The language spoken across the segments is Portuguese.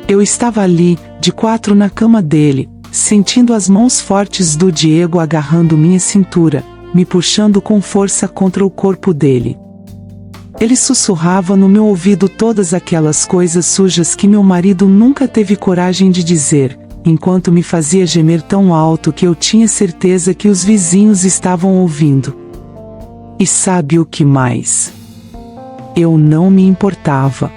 Eu estava ali, de quatro na cama dele, sentindo as mãos fortes do Diego agarrando minha cintura, me puxando com força contra o corpo dele. Ele sussurrava no meu ouvido todas aquelas coisas sujas que meu marido nunca teve coragem de dizer, enquanto me fazia gemer tão alto que eu tinha certeza que os vizinhos estavam ouvindo. E sabe o que mais? Eu não me importava.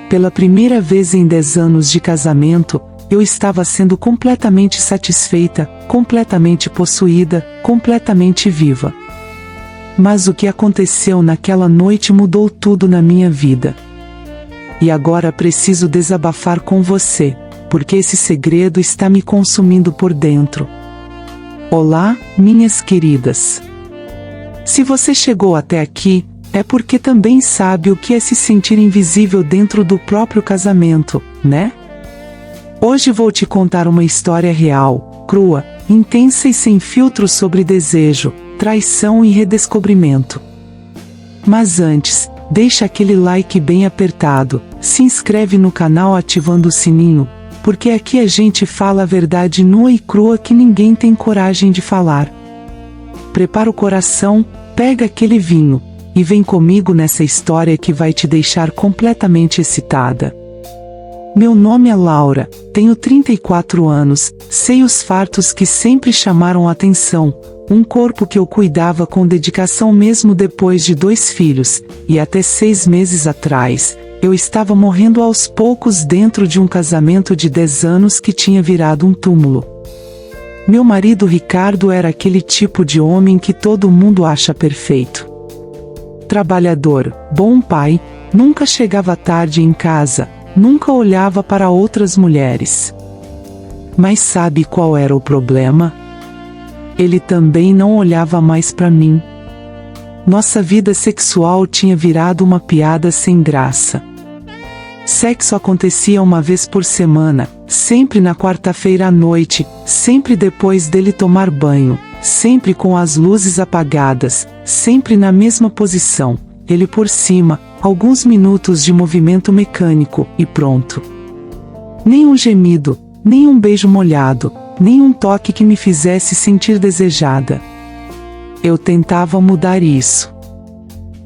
Pela primeira vez em 10 anos de casamento, eu estava sendo completamente satisfeita, completamente possuída, completamente viva. Mas o que aconteceu naquela noite mudou tudo na minha vida. E agora preciso desabafar com você, porque esse segredo está me consumindo por dentro. Olá, minhas queridas. Se você chegou até aqui, é porque também sabe o que é se sentir invisível dentro do próprio casamento, né? Hoje vou te contar uma história real, crua, intensa e sem filtros sobre desejo, traição e redescobrimento. Mas antes, deixa aquele like bem apertado, se inscreve no canal ativando o sininho, porque aqui a gente fala a verdade nua e crua que ninguém tem coragem de falar. Prepara o coração, pega aquele vinho, e vem comigo nessa história que vai te deixar completamente excitada. Meu nome é Laura, tenho 34 anos, seios fartos que sempre chamaram atenção, um corpo que eu cuidava com dedicação mesmo depois de 2 filhos, e até 6 meses atrás, eu estava morrendo aos poucos dentro de um casamento de 10 anos que tinha virado um túmulo. Meu marido Ricardo era aquele tipo de homem que todo mundo acha perfeito. Trabalhador, bom pai, nunca chegava tarde em casa, nunca olhava para outras mulheres. Mas sabe qual era o problema? Ele também não olhava mais para mim. Nossa vida sexual tinha virado uma piada sem graça. Sexo acontecia uma vez por semana, sempre na quarta-feira à noite, sempre depois dele tomar banho, sempre com as luzes apagadas, sempre na mesma posição, ele por cima, alguns minutos de movimento mecânico, e pronto. Nem um gemido, nem um beijo molhado, nem um toque que me fizesse sentir desejada. Eu tentava mudar isso.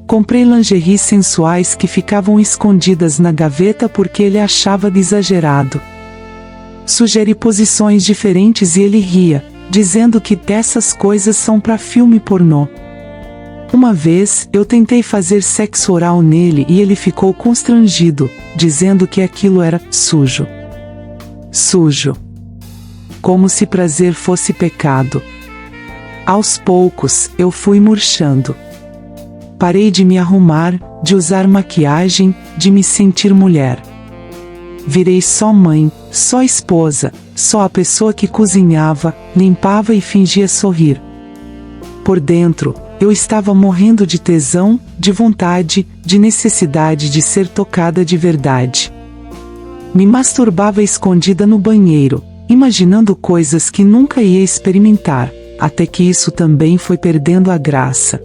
Comprei lingeries sensuais que ficavam escondidas na gaveta porque ele achava exagerado. Sugeri posições diferentes e ele ria, dizendo que dessas coisas são para filme pornô. Uma vez, eu tentei fazer sexo oral nele e ele ficou constrangido, dizendo que aquilo era sujo. Sujo. Como se prazer fosse pecado. Aos poucos, eu fui murchando. Parei de me arrumar, de usar maquiagem, de me sentir mulher. Virei só mãe, só esposa, só a pessoa que cozinhava, limpava e fingia sorrir. Por dentro, eu estava morrendo de tesão, de vontade, de necessidade de ser tocada de verdade. Me masturbava escondida no banheiro, imaginando coisas que nunca ia experimentar, até que isso também foi perdendo a graça.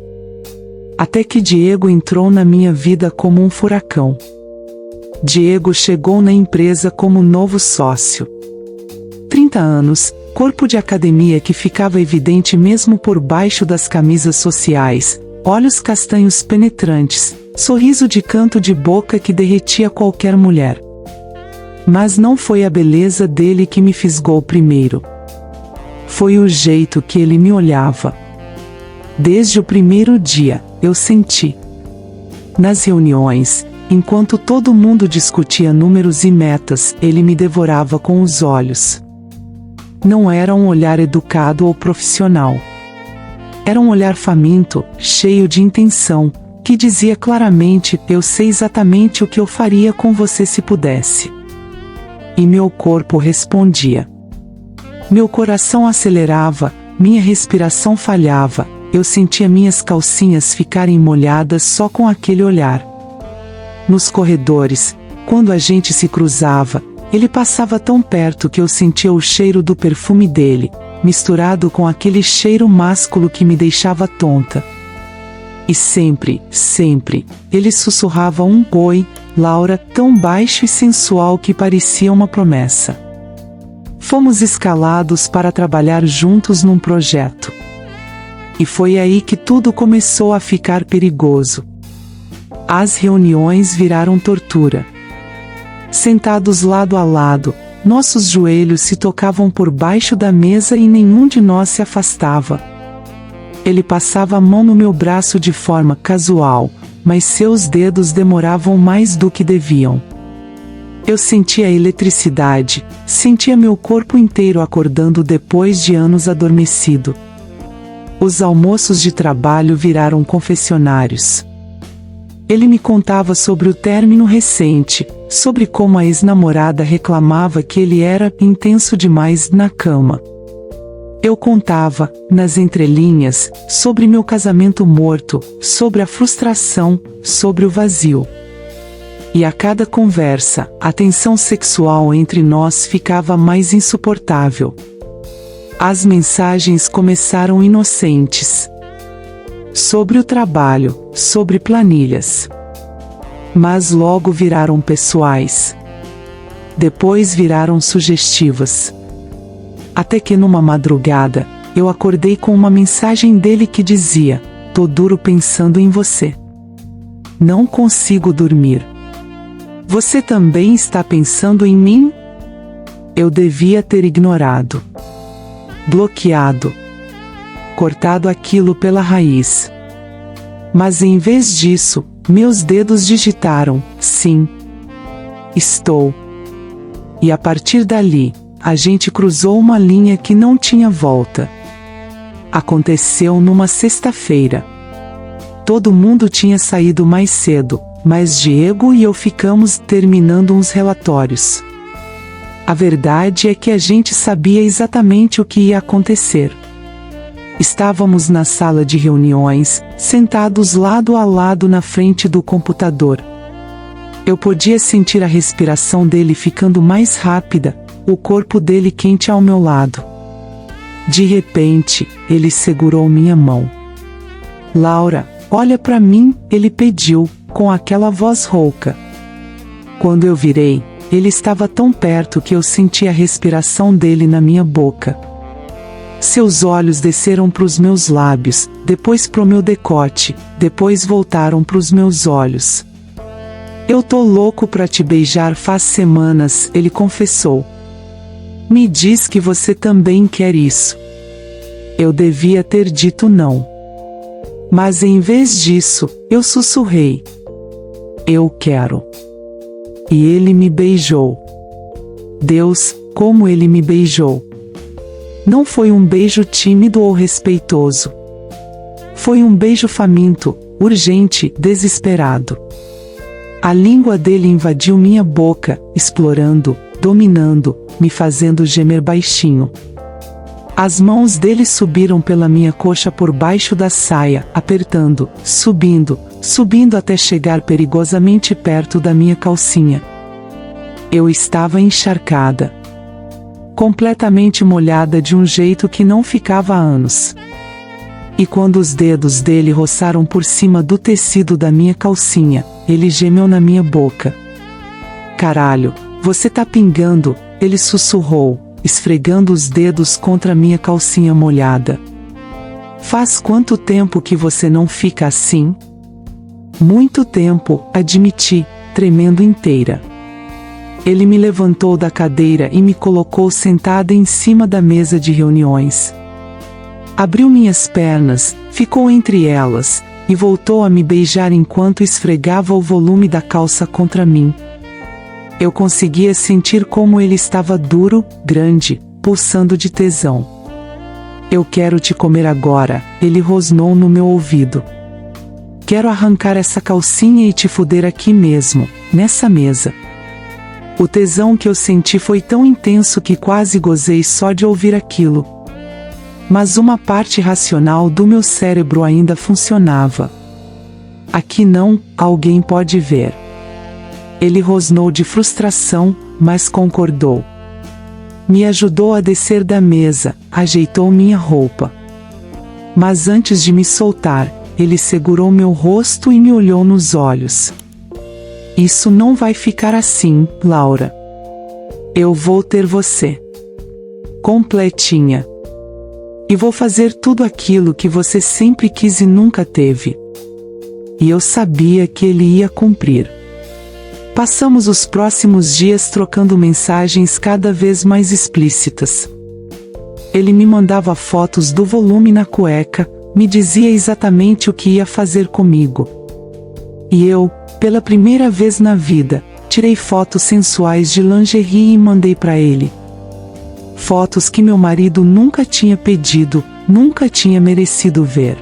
Até que Diego entrou na minha vida como um furacão. Diego chegou na empresa como novo sócio. 30 anos, corpo de academia que ficava evidente mesmo por baixo das camisas sociais, olhos castanhos penetrantes, sorriso de canto de boca que derretia qualquer mulher. Mas não foi a beleza dele que me fisgou primeiro. Foi o jeito que ele me olhava. Desde o primeiro dia, eu senti. Nas reuniões, enquanto todo mundo discutia números e metas, ele me devorava com os olhos. Não era um olhar educado ou profissional. Era um olhar faminto, cheio de intenção, que dizia claramente: eu sei exatamente o que eu faria com você se pudesse. E meu corpo respondia. Meu coração acelerava, minha respiração falhava, eu sentia minhas calcinhas ficarem molhadas só com aquele olhar. Nos corredores, quando a gente se cruzava, ele passava tão perto que eu sentia o cheiro do perfume dele, misturado com aquele cheiro másculo que me deixava tonta. E sempre, sempre, ele sussurrava um "Oi, Laura", tão baixo e sensual que parecia uma promessa. Fomos escalados para trabalhar juntos num projeto. E foi aí que tudo começou a ficar perigoso. As reuniões viraram tortura. Sentados lado a lado, nossos joelhos se tocavam por baixo da mesa e nenhum de nós se afastava. Ele passava a mão no meu braço de forma casual, mas seus dedos demoravam mais do que deviam. Eu sentia a eletricidade, sentia meu corpo inteiro acordando depois de anos adormecido. Os almoços de trabalho viraram confessionários. Ele me contava sobre o término recente, sobre como a ex-namorada reclamava que ele era intenso demais na cama. Eu contava, nas entrelinhas, sobre meu casamento morto, sobre a frustração, sobre o vazio. E a cada conversa, a tensão sexual entre nós ficava mais insuportável. As mensagens começaram inocentes. Sobre o trabalho, sobre planilhas. Mas logo viraram pessoais. Depois viraram sugestivas. Até que numa madrugada, eu acordei com uma mensagem dele que dizia: "Tô duro pensando em você. Não consigo dormir. Você também está pensando em mim?" Eu devia ter ignorado. Bloqueado. Cortado aquilo pela raiz. Mas em vez disso, meus dedos digitaram: "Sim. Estou." E a partir dali, a gente cruzou uma linha que não tinha volta. Aconteceu numa sexta-feira. Todo mundo tinha saído mais cedo, mas Diego e eu ficamos terminando uns relatórios. A verdade é que a gente sabia exatamente o que ia acontecer. Estávamos na sala de reuniões, sentados lado a lado na frente do computador. Eu podia sentir a respiração dele ficando mais rápida, o corpo dele quente ao meu lado. De repente, ele segurou minha mão. "Laura, olha para mim", ele pediu, com aquela voz rouca. Quando eu virei, ele estava tão perto que eu senti a respiração dele na minha boca. Seus olhos desceram para os meus lábios, depois para o meu decote, depois voltaram para os meus olhos. "Eu tô louco para te beijar faz semanas", ele confessou. "Me diz que você também quer isso." Eu devia ter dito não. Mas em vez disso, eu sussurrei: "Eu quero." E ele me beijou. Deus, como ele me beijou! Não foi um beijo tímido ou respeitoso. Foi um beijo faminto, urgente, desesperado. A língua dele invadiu minha boca, explorando, dominando, me fazendo gemer baixinho. As mãos dele subiram pela minha coxa por baixo da saia, apertando, subindo, subindo até chegar perigosamente perto da minha calcinha. Eu estava encharcada. Completamente molhada de um jeito que não ficava há anos. E quando os dedos dele roçaram por cima do tecido da minha calcinha, ele gemeu na minha boca. "Caralho, você tá pingando", ele sussurrou, esfregando os dedos contra minha calcinha molhada. "Faz quanto tempo que você não fica assim?" "Muito tempo", admiti, tremendo inteira. Ele me levantou da cadeira e me colocou sentada em cima da mesa de reuniões. Abriu minhas pernas, ficou entre elas, e voltou a me beijar enquanto esfregava o volume da calça contra mim. Eu conseguia sentir como ele estava duro, grande, pulsando de tesão. "Eu quero te comer agora", ele rosnou no meu ouvido. "Quero arrancar essa calcinha e te fuder aqui mesmo, nessa mesa." O tesão que eu senti foi tão intenso que quase gozei só de ouvir aquilo. Mas uma parte racional do meu cérebro ainda funcionava. "Aqui não, alguém pode ver." Ele rosnou de frustração, mas concordou. Me ajudou a descer da mesa, ajeitou minha roupa. Mas antes de me soltar, ele segurou meu rosto e me olhou nos olhos. Isso não vai ficar assim, Laura. Eu vou ter você completinha. E vou fazer tudo aquilo que você sempre quis e nunca teve. E eu sabia que ele ia cumprir. Passamos os próximos dias trocando mensagens cada vez mais explícitas. Ele me mandava fotos do volume na cueca, me dizia exatamente o que ia fazer comigo. E eu, pela primeira vez na vida, tirei fotos sensuais de lingerie e mandei para ele. Fotos que meu marido nunca tinha pedido, nunca tinha merecido ver.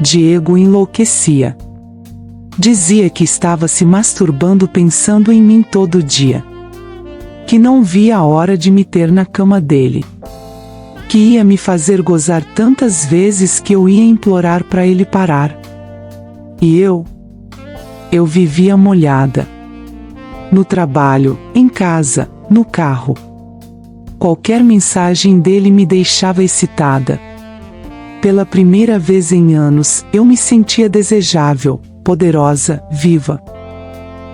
Diego enlouquecia. Dizia que estava se masturbando pensando em mim todo dia. Que não via a hora de me ter na cama dele. Que ia me fazer gozar tantas vezes que eu ia implorar para ele parar. E eu vivia molhada. No trabalho, em casa, no carro. Qualquer mensagem dele me deixava excitada. Pela primeira vez em anos, eu me sentia desejável, poderosa, viva.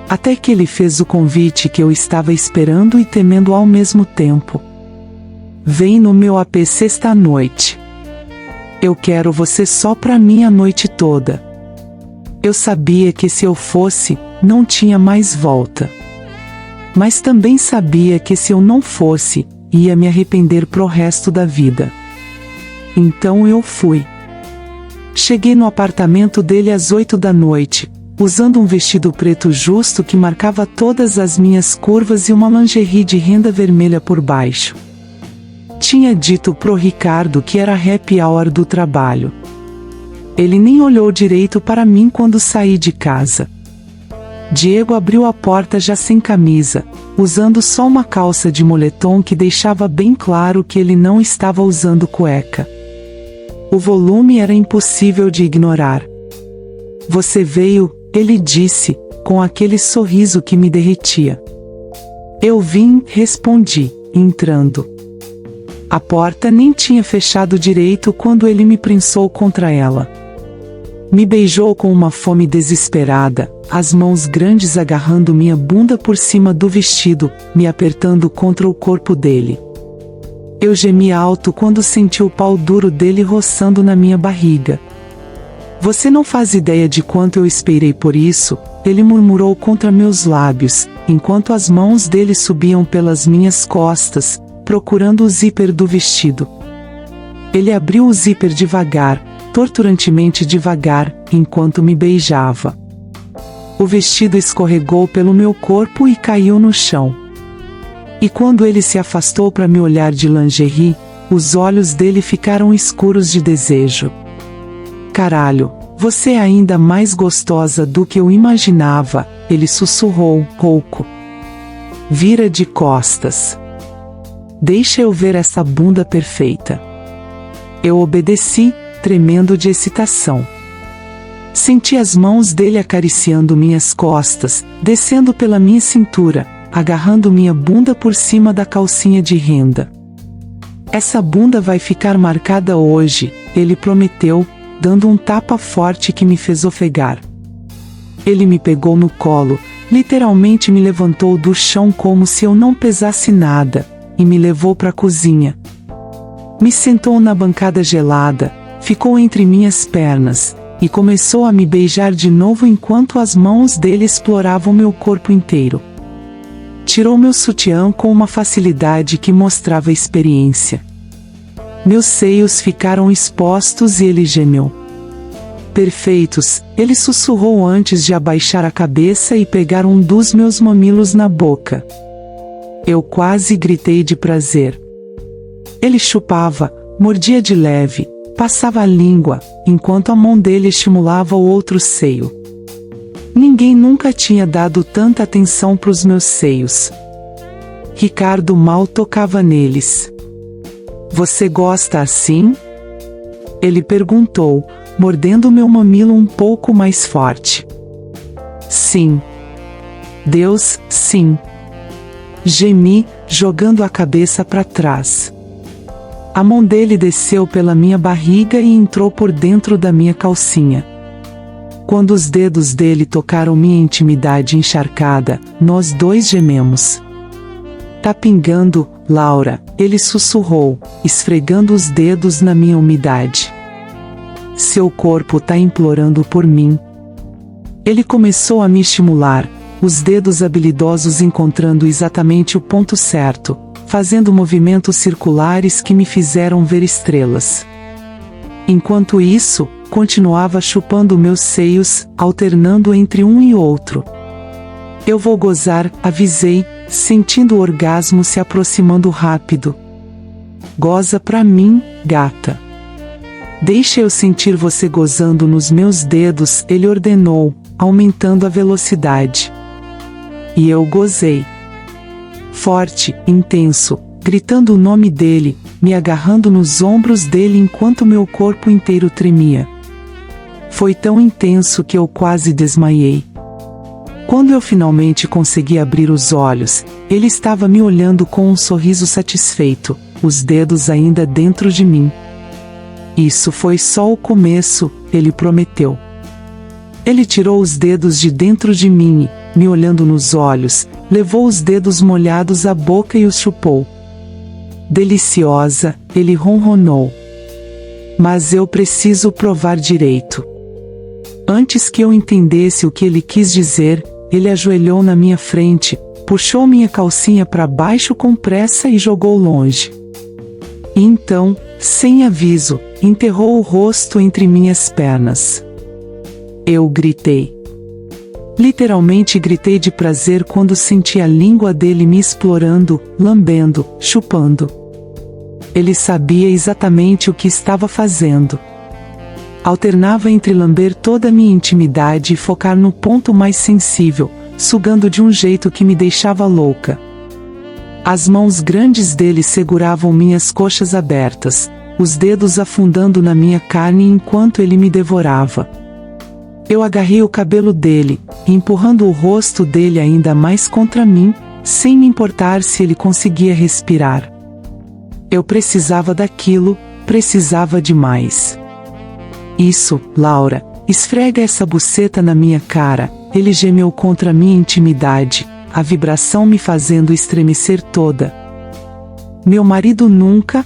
Até que ele fez o convite que eu estava esperando e temendo ao mesmo tempo. Vem no meu AP sexta-noite. Eu quero você só pra mim a noite toda. Eu sabia que se eu fosse, não tinha mais volta. Mas também sabia que se eu não fosse, ia me arrepender pro resto da vida. Então eu fui. Cheguei no apartamento dele às 8 da noite, usando um vestido preto justo que marcava todas as minhas curvas e uma lingerie de renda vermelha por baixo. Tinha dito pro Ricardo que era happy hour do trabalho. Ele nem olhou direito para mim quando saí de casa. Diego abriu a porta já sem camisa, usando só uma calça de moletom que deixava bem claro que ele não estava usando cueca. O volume era impossível de ignorar. Você veio, ele disse, com aquele sorriso que me derretia. Eu vim, respondi, entrando. A porta nem tinha fechado direito quando ele me prensou contra ela. Me beijou com uma fome desesperada, as mãos grandes agarrando minha bunda por cima do vestido, me apertando contra o corpo dele. Eu gemi alto quando senti o pau duro dele roçando na minha barriga. Você não faz ideia de quanto eu esperei por isso, ele murmurou contra meus lábios, enquanto as mãos dele subiam pelas minhas costas, procurando o zíper do vestido. Ele abriu o zíper devagar, torturantemente devagar, enquanto me beijava. O vestido escorregou pelo meu corpo e caiu no chão. E quando ele se afastou para me olhar de lingerie, os olhos dele ficaram escuros de desejo. Caralho, você é ainda mais gostosa do que eu imaginava, ele sussurrou, rouco. Vira de costas. Deixa eu ver essa bunda perfeita. Eu obedeci, tremendo de excitação. Senti as mãos dele acariciando minhas costas, descendo pela minha cintura, agarrando minha bunda por cima da calcinha de renda. Essa bunda vai ficar marcada hoje, ele prometeu, dando um tapa forte que me fez ofegar. Ele me pegou no colo, literalmente me levantou do chão como se eu não pesasse nada, e me levou para a cozinha. Me sentou na bancada gelada, ficou entre minhas pernas, e começou a me beijar de novo enquanto as mãos dele exploravam meu corpo inteiro. Tirou meu sutiã com uma facilidade que mostrava experiência. Meus seios ficaram expostos e ele gemeu. Perfeitos, ele sussurrou antes de abaixar a cabeça e pegar um dos meus mamilos na boca. Eu quase gritei de prazer. Ele chupava, mordia de leve, passava a língua, enquanto a mão dele estimulava o outro seio. Ninguém nunca tinha dado tanta atenção para os meus seios. Ricardo mal tocava neles. Você gosta assim? Ele perguntou, mordendo meu mamilo um pouco mais forte. Sim. Deus, sim. Gemi, jogando a cabeça para trás. A mão dele desceu pela minha barriga e entrou por dentro da minha calcinha. Quando os dedos dele tocaram minha intimidade encharcada, nós dois gememos. Tá pingando, Laura, ele sussurrou, esfregando os dedos na minha umidade. Seu corpo tá implorando por mim. Ele começou a me estimular, os dedos habilidosos encontrando exatamente o ponto certo, fazendo movimentos circulares que me fizeram ver estrelas. Enquanto isso, continuava chupando meus seios, alternando entre um e outro. Eu vou gozar, avisei, sentindo o orgasmo se aproximando rápido. Goza pra mim, gata. Deixa eu sentir você gozando nos meus dedos, ele ordenou, aumentando a velocidade. E eu gozei. Forte, intenso, gritando o nome dele, me agarrando nos ombros dele enquanto meu corpo inteiro tremia. Foi tão intenso que eu quase desmaiei. Quando eu finalmente consegui abrir os olhos, ele estava me olhando com um sorriso satisfeito, os dedos ainda dentro de mim. Isso foi só o começo, ele prometeu. Ele tirou os dedos de dentro de mim e, me olhando nos olhos, levou os dedos molhados à boca e os chupou. Deliciosa, ele ronronou. Mas eu preciso provar direito. Antes que eu entendesse o que ele quis dizer, ele ajoelhou na minha frente, puxou minha calcinha para baixo com pressa e jogou longe. E então, sem aviso, enterrou o rosto entre minhas pernas. Eu gritei. Literalmente gritei de prazer quando senti a língua dele me explorando, lambendo, chupando. Ele sabia exatamente o que estava fazendo. Alternava entre lamber toda a minha intimidade e focar no ponto mais sensível, sugando de um jeito que me deixava louca. As mãos grandes dele seguravam minhas coxas abertas, os dedos afundando na minha carne enquanto ele me devorava. Eu agarrei o cabelo dele, empurrando o rosto dele ainda mais contra mim, sem me importar se ele conseguia respirar. Eu precisava daquilo, precisava demais. Isso, Laura, esfrega essa buceta na minha cara, ele gemeu contra minha intimidade, a vibração me fazendo estremecer toda. Meu marido nunca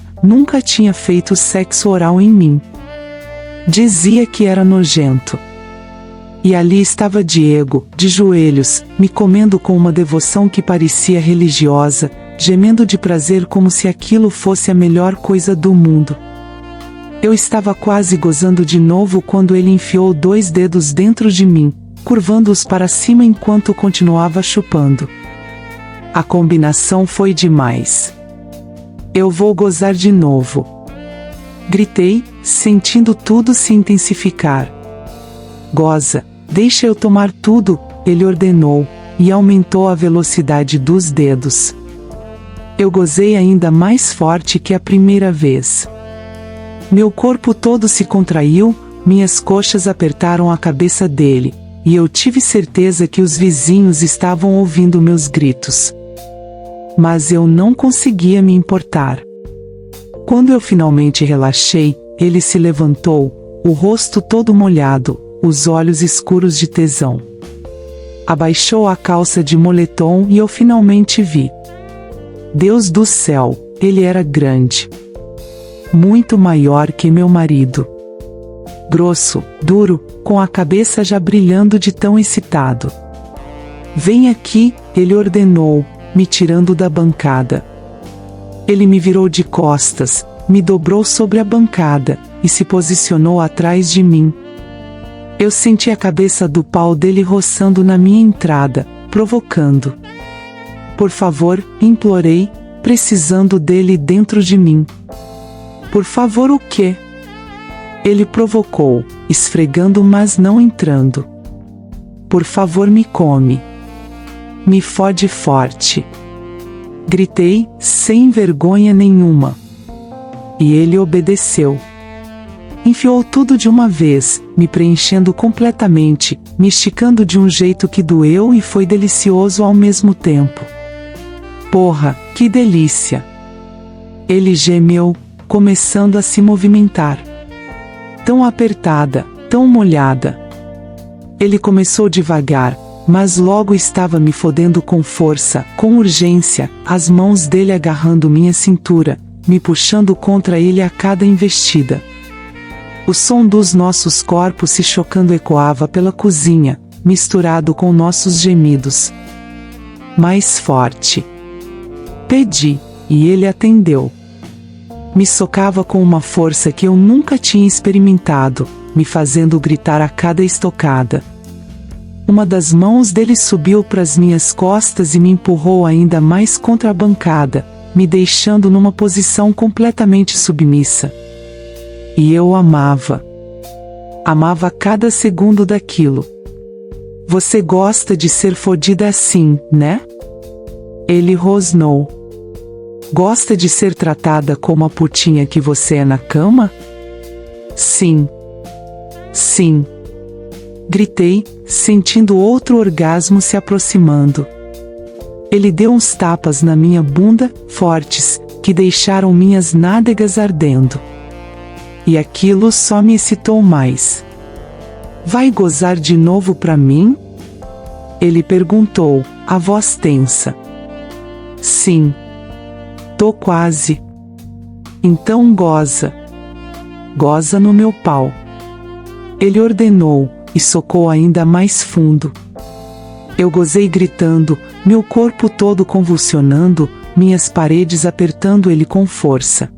tinha feito sexo oral em mim. Dizia que era nojento. E ali estava Diego, de joelhos, me comendo com uma devoção que parecia religiosa, gemendo de prazer como se aquilo fosse a melhor coisa do mundo. Eu estava quase gozando de novo quando ele enfiou 2 dedos dentro de mim, curvando-os para cima enquanto continuava chupando. A combinação foi demais. Eu vou gozar de novo. Gritei, sentindo tudo se intensificar. Goza, deixa eu tomar tudo, ele ordenou, e aumentou a velocidade dos dedos. Eu gozei ainda mais forte que a primeira vez. Meu corpo todo se contraiu, minhas coxas apertaram a cabeça dele, e eu tive certeza que os vizinhos estavam ouvindo meus gritos. Mas eu não conseguia me importar. Quando eu finalmente relaxei, ele se levantou, o rosto todo molhado, os olhos escuros de tesão. Abaixou a calça de moletom e eu finalmente vi. Deus do céu, ele era grande. Muito maior que meu marido. Grosso, duro, com a cabeça já brilhando de tão excitado. Vem aqui, ele ordenou, me tirando da bancada. Ele me virou de costas, me dobrou sobre a bancada, e se posicionou atrás de mim. Eu senti a cabeça do pau dele roçando na minha entrada, provocando. Por favor, implorei, precisando dele dentro de mim. Por favor, o quê? Ele provocou, esfregando mas não entrando. Por favor, me come. Me fode forte. Gritei, sem vergonha nenhuma. E ele obedeceu. Enfiou tudo de uma vez, me preenchendo completamente, me esticando de um jeito que doeu e foi delicioso ao mesmo tempo. Porra, que delícia! Ele gemeu, começando a se movimentar. Tão apertada, tão molhada. Ele começou devagar, mas logo estava me fodendo com força, com urgência, as mãos dele agarrando minha cintura, me puxando contra ele a cada investida. O som dos nossos corpos se chocando ecoava pela cozinha, misturado com nossos gemidos. Mais forte. Pedi, e ele atendeu. Me socava com uma força que eu nunca tinha experimentado, me fazendo gritar a cada estocada. Uma das mãos dele subiu para as minhas costas e me empurrou ainda mais contra a bancada, me deixando numa posição completamente submissa. E eu amava. Amava cada segundo daquilo. Você gosta de ser fodida assim, né? Ele rosnou. Gosta de ser tratada como a putinha que você é na cama? Sim. Sim. Gritei, sentindo outro orgasmo se aproximando. Ele deu uns tapas na minha bunda, fortes, que deixaram minhas nádegas ardendo. E aquilo só me excitou mais. Vai gozar de novo pra mim? Ele perguntou, a voz tensa. Sim. Tô quase. Então goza. Goza no meu pau. Ele ordenou, e socou ainda mais fundo. Eu gozei gritando, meu corpo todo convulsionando, minhas paredes apertando ele com força.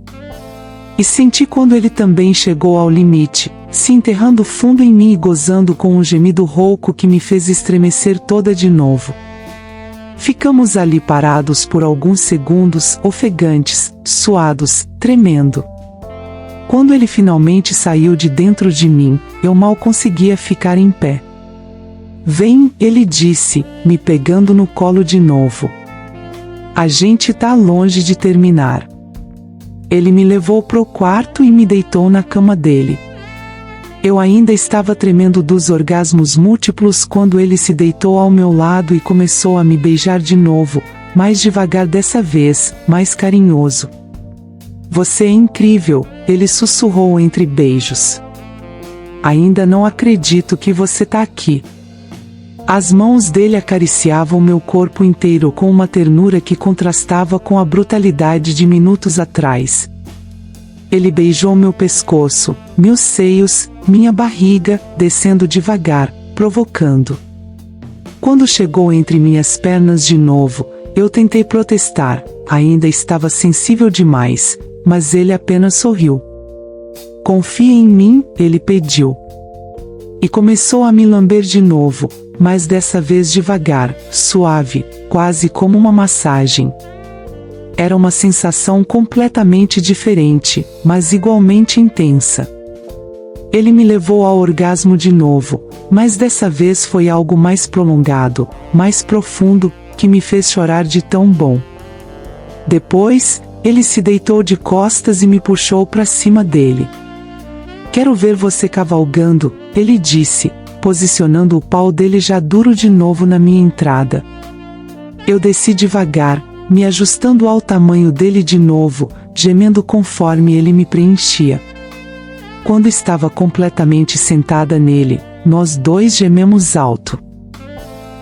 E senti quando ele também chegou ao limite, se enterrando fundo em mim e gozando com um gemido rouco que me fez estremecer toda de novo. Ficamos ali parados por alguns segundos, ofegantes, suados, tremendo. Quando ele finalmente saiu de dentro de mim, eu mal conseguia ficar em pé. Vem, ele disse, me pegando no colo de novo. A gente tá longe de terminar. Ele me levou pro quarto e me deitou na cama dele. Eu ainda estava tremendo dos orgasmos múltiplos quando ele se deitou ao meu lado e começou a me beijar de novo, mais devagar dessa vez, mais carinhoso. Você é incrível, ele sussurrou entre beijos. Ainda não acredito que você tá aqui. As mãos dele acariciavam meu corpo inteiro com uma ternura que contrastava com a brutalidade de minutos atrás. Ele beijou meu pescoço, meus seios, minha barriga, descendo devagar, provocando. Quando chegou entre minhas pernas de novo, eu tentei protestar, ainda estava sensível demais, mas ele apenas sorriu. Confia em mim, ele pediu. E começou a me lamber de novo, mas dessa vez devagar, suave, quase como uma massagem. Era uma sensação completamente diferente, mas igualmente intensa. Ele me levou ao orgasmo de novo, mas dessa vez foi algo mais prolongado, mais profundo, que me fez chorar de tão bom. Depois, ele se deitou de costas e me puxou para cima dele. Quero ver você cavalgando, ele disse, posicionando o pau dele já duro de novo na minha entrada. Eu desci devagar, me ajustando ao tamanho dele de novo, gemendo conforme ele me preenchia. Quando estava completamente sentada nele, nós dois gememos alto.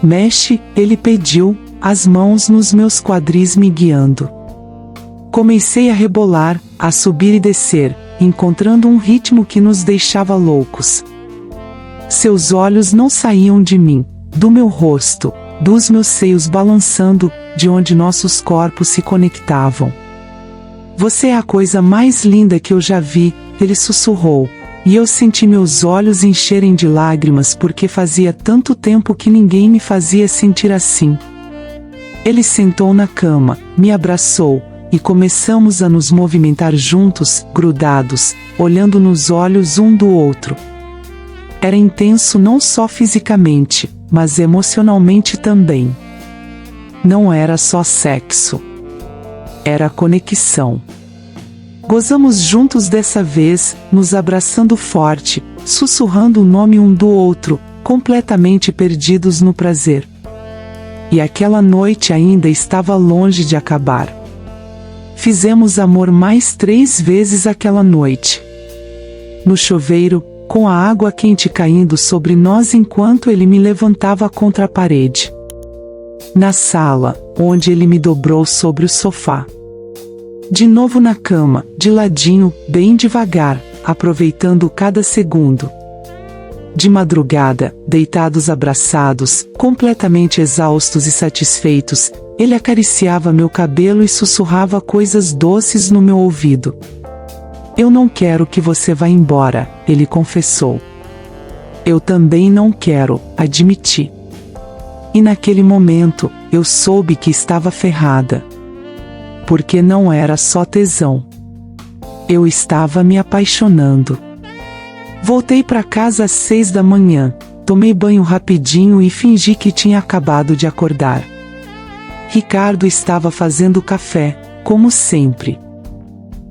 Mexe, ele pediu, as mãos nos meus quadris me guiando. Comecei a rebolar, a subir e descer, encontrando um ritmo que nos deixava loucos. Seus olhos não saíam de mim, do meu rosto, dos meus seios balançando, de onde nossos corpos se conectavam. Você é a coisa mais linda que eu já vi, ele sussurrou, e eu senti meus olhos encherem de lágrimas porque fazia tanto tempo que ninguém me fazia sentir assim. Ele sentou na cama, me abraçou, e começamos a nos movimentar juntos, grudados, olhando nos olhos um do outro. Era intenso não só fisicamente, mas emocionalmente também. Não era só sexo. Era conexão. Gozamos juntos dessa vez, nos abraçando forte, sussurrando o nome um do outro, completamente perdidos no prazer. E aquela noite ainda estava longe de acabar. Fizemos amor mais 3 vezes aquela noite. No chuveiro, com a água quente caindo sobre nós enquanto ele me levantava contra a parede. Na sala, onde ele me dobrou sobre o sofá. De novo na cama, de ladinho, bem devagar, aproveitando cada segundo. De madrugada, deitados abraçados, completamente exaustos e satisfeitos, ele acariciava meu cabelo e sussurrava coisas doces no meu ouvido. Eu não quero que você vá embora, ele confessou. Eu também não quero, admiti. E naquele momento, eu soube que estava ferrada. Porque não era só tesão. Eu estava me apaixonando. Voltei para casa às 6 da manhã, tomei banho rapidinho e fingi que tinha acabado de acordar. Ricardo estava fazendo café, como sempre.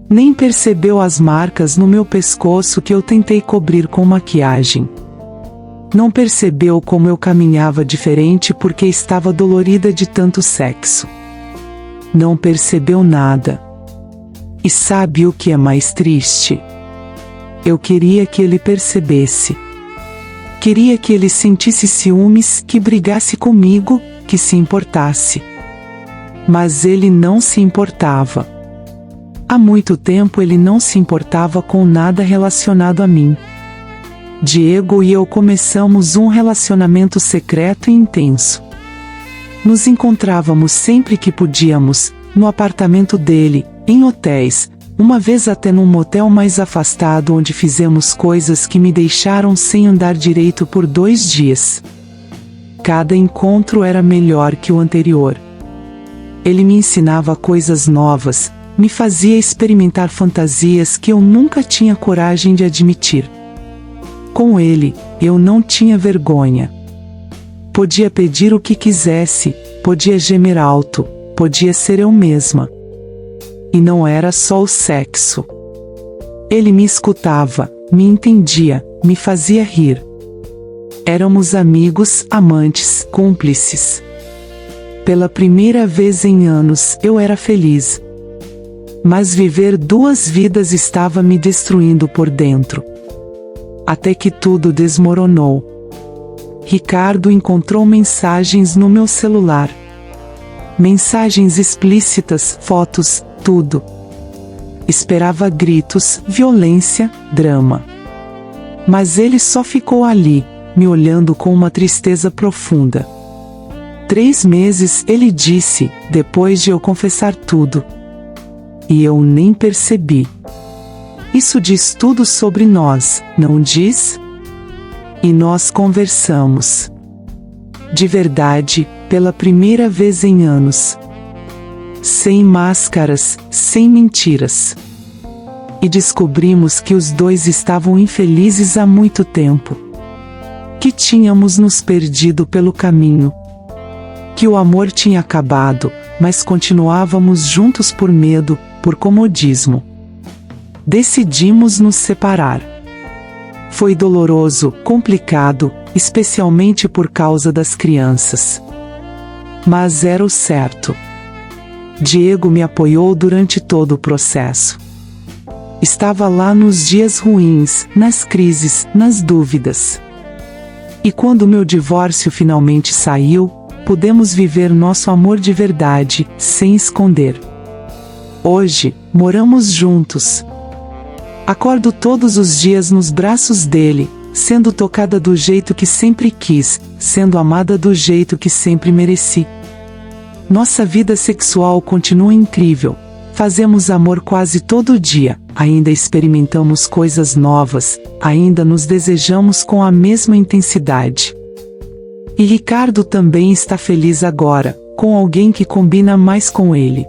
Nem percebeu as marcas no meu pescoço que eu tentei cobrir com maquiagem. Não percebeu como eu caminhava diferente porque estava dolorida de tanto sexo. Não percebeu nada. E sabe o que é mais triste? Eu queria que ele percebesse. Queria que ele sentisse ciúmes, que brigasse comigo, que se importasse. Mas ele não se importava. Há muito tempo ele não se importava com nada relacionado a mim. Diego e eu começamos um relacionamento secreto e intenso. Nos encontrávamos sempre que podíamos, no apartamento dele, em hotéis, uma vez até num motel mais afastado onde fizemos coisas que me deixaram sem andar direito por 2 dias. Cada encontro era melhor que o anterior. Ele me ensinava coisas novas, me fazia experimentar fantasias que eu nunca tinha coragem de admitir. Com ele, eu não tinha vergonha. Podia pedir o que quisesse, podia gemer alto, podia ser eu mesma. E não era só o sexo. Ele me escutava, me entendia, me fazia rir. Éramos amigos, amantes, cúmplices. Pela primeira vez em anos, eu era feliz. Mas viver 2 vidas estava me destruindo por dentro. Até que tudo desmoronou. Ricardo encontrou mensagens no meu celular. Mensagens explícitas, fotos, tudo. Esperava gritos, violência, drama. Mas ele só ficou ali, me olhando com uma tristeza profunda. 3 meses, ele disse, depois de eu confessar tudo. E eu nem percebi. Isso diz tudo sobre nós, não diz? E nós conversamos. De verdade, pela primeira vez em anos. Sem máscaras, sem mentiras. E descobrimos que os 2 estavam infelizes há muito tempo. Que tínhamos nos perdido pelo caminho. Que o amor tinha acabado, mas continuávamos juntos por medo, por comodismo. Decidimos nos separar. Foi doloroso, complicado, especialmente por causa das crianças. Mas era o certo. Diego me apoiou durante todo o processo. Estava lá nos dias ruins, nas crises, nas dúvidas. E quando meu divórcio finalmente saiu, pudemos viver nosso amor de verdade, sem esconder. Hoje, moramos juntos. Acordo todos os dias nos braços dele, sendo tocada do jeito que sempre quis, sendo amada do jeito que sempre mereci. Nossa vida sexual continua incrível. Fazemos amor quase todo dia, ainda experimentamos coisas novas, ainda nos desejamos com a mesma intensidade. E Ricardo também está feliz agora, com alguém que combina mais com ele.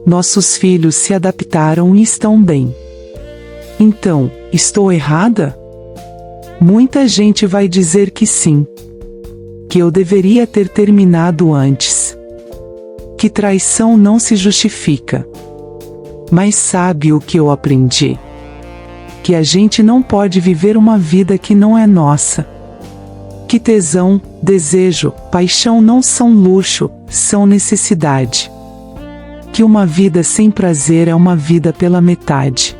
Nossos filhos se adaptaram e estão bem. Então, estou errada? Muita gente vai dizer que sim. Que eu deveria ter terminado antes. Que traição não se justifica. Mas sabe o que eu aprendi? Que a gente não pode viver uma vida que não é nossa. Que tesão, desejo, paixão não são luxo, são necessidade. que uma vida sem prazer é uma vida pela metade.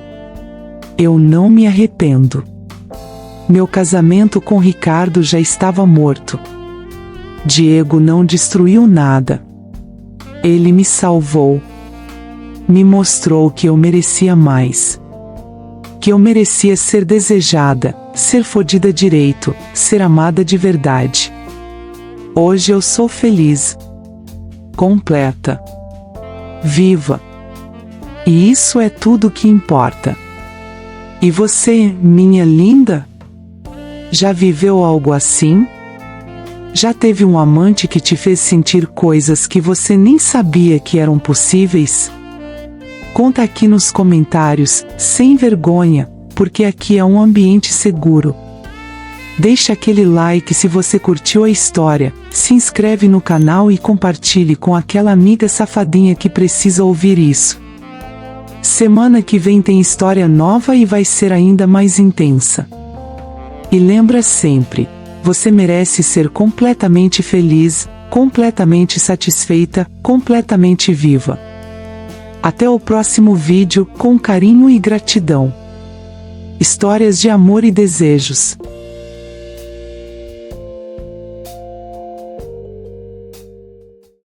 Eu não me arrependo. Meu casamento com Ricardo já estava morto. Diego não destruiu nada. Ele me salvou. Me mostrou que eu merecia mais. Que eu merecia ser desejada, ser fodida direito, ser amada de verdade. Hoje eu sou feliz. Completa. Viva. E isso é tudo que importa. E você, minha linda? Já viveu algo assim? Já teve um amante que te fez sentir coisas que você nem sabia que eram possíveis? Conta aqui nos comentários, sem vergonha, porque aqui é um ambiente seguro. Deixa aquele like se você curtiu a história, se inscreve no canal e compartilhe com aquela amiga safadinha que precisa ouvir isso. Semana que vem tem história nova e vai ser ainda mais intensa. E lembra sempre, você merece ser completamente feliz, completamente satisfeita, completamente viva. Até o próximo vídeo, com carinho e gratidão. Histórias de amor e desejos.